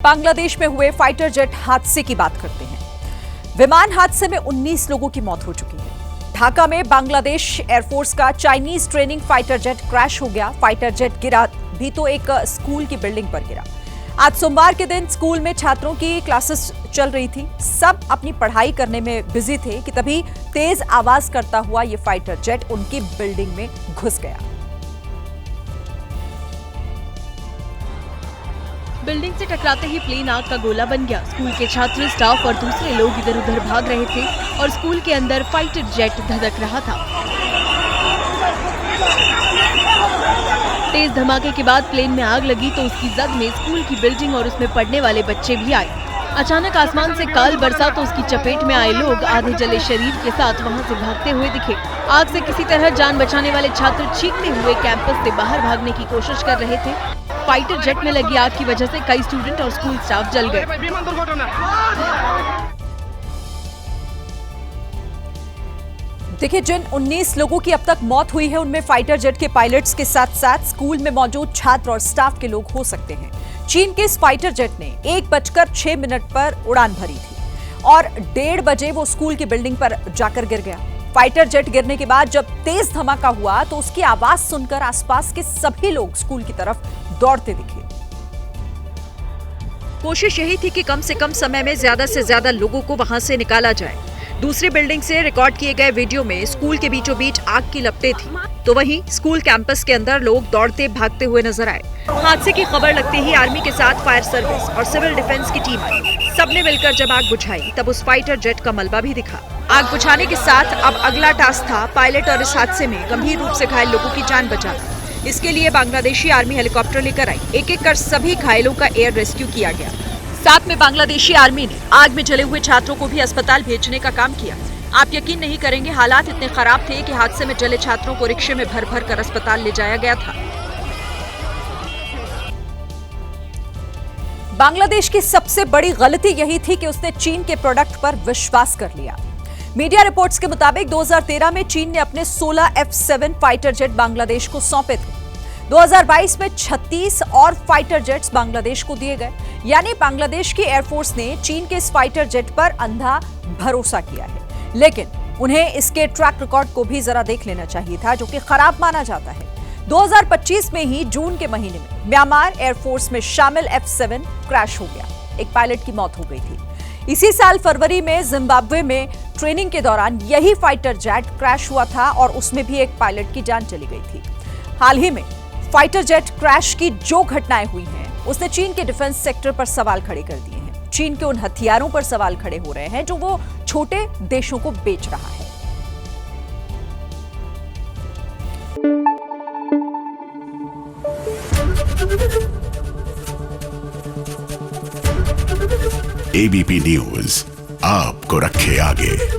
बांग्लादेश में हुए fighter jet हादसे की बात करते हैं। विमान हादसे में 19 लोगों की मौत हो चुकी है। ढाका में बांग्लादेश एयरफोर्स का Chinese training fighter jet crash हो गया। फाइटर जेट गिरा भी तो एक स्कूल की बिल्डिंग पर गिरा। आज सोमवार के दिन स्कूल में छात्रों की क्लासेस चल रही थी। सब अपनी पढ़ाई करने में बिजी थे कि तभी तेज आवाज करता हुआ ये फाइटर जेट उनकी बिल्डिंग में घुस गया। बिल्डिंग से टकराते ही प्लेन आग का गोला बन गया। स्कूल के छात्र, स्टाफ और दूसरे लोग इधर उधर भाग रहे थे और स्कूल के अंदर फाइटर जेट धधक रहा था। तेज धमाके के बाद प्लेन में आग लगी तो उसकी जद में स्कूल की बिल्डिंग और उसमें पढ़ने वाले बच्चे भी आए। अचानक आसमान से काल बरसा तो उसकी चपेट में आए लोग आधे जले शरीर के साथ वहां से भागते हुए दिखे। आग से किसी तरह जान बचाने वाले छात्र चीखते हुए कैंपस से बाहर भागने की कोशिश कर रहे थे। फाइटर जेट में लगी आग की वजह से कई स्टूडेंट और स्कूल स्टाफ जल गए। देखिए, जिन 19 लोगों की अब तक मौत हुई है उनमें फाइटर जेट के पायलट्स के साथ साथ स्कूल में मौजूद छात्र और स्टाफ के लोग हो सकते हैं। चीन के इस फाइटर जेट ने 1:06 पर उड़ान भरी थी और 1:30 बजे वो स्कूल की बिल्डिंग पर जाकर गिर गया। फाइटर जेट गिरने के बाद जब तेज धमाका हुआ तो उसकी आवाज सुनकर आसपास के सभी लोग स्कूल की तरफ दौड़ते दिखे। कोशिश यही थी कि कम से कम समय में ज्यादा से ज्यादा लोगों को वहां से निकाला जाए। दूसरी बिल्डिंग से रिकॉर्ड किए गए वीडियो में स्कूल के बीचों बीच आग की लपटें थी, तो वहीं स्कूल कैंपस के अंदर लोग दौड़ते भागते हुए नजर आए। हादसे की खबर लगते ही आर्मी के साथ फायर सर्विस और सिविल डिफेंस की टीम आई। सबने मिलकर जब आग बुझाई तब उस फाइटर जेट का मलबा भी दिखा। आग बुझाने के साथ अब अगला टास्क था पायलट और इस हादसे में गंभीर रूप से घायल लोगों की जान बचाना। इसके लिए बांग्लादेशी आर्मी हेलीकॉप्टर लेकर आई। एक एक कर सभी घायलों का एयर रेस्क्यू किया गया। साथ में बांग्लादेशी आर्मी ने आग में जले हुए छात्रों को भी अस्पताल भेजने का काम किया। आप यकीन नहीं करेंगे, हालात इतने खराब थे कि हादसे में जले छात्रों को रिक्शे में भर भर कर अस्पताल ले जाया गया था। बांग्लादेश की सबसे बड़ी गलती यही थी कि उसने चीन के प्रोडक्ट पर विश्वास कर लिया। मीडिया रिपोर्ट्स के मुताबिक 2013 में चीन ने अपने 16 F-7 फाइटर जेट बांग्लादेश को सौंपे थे। 2022 में 36 और फाइटर जेट्स बांग्लादेश को दिए गए। यानी बांग्लादेश की एयरफोर्स ने चीन के इस फाइटर जेट पर अंधा भरोसा किया है। लेकिन उन्हें इसके ट्रैक रिकॉर्ड को भी जरा देख लेना चाहिए था, जो कि खराब माना जाता है। 2025 में ही जून के महीने में म्यांमार एयरफोर्स में शामिल F-7 क्रैश हो गया। एक पायलट की मौत हो गई थी। इसी साल फरवरी में जिम्बाब्वे में ट्रेनिंग के दौरान यही फाइटर जेट क्रैश हुआ था और उसमें भी एक पायलट की जान चली गई थी। हाल ही में फाइटर जेट क्रैश की जो घटनाएं हुई हैं उसने चीन के डिफेंस सेक्टर पर सवाल खड़े कर दिए हैं। चीन के उन हथियारों पर सवाल खड़े हो रहे हैं जो वो छोटे देशों को बेच रहा है। एबीपी न्यूज आपको रखे आगे।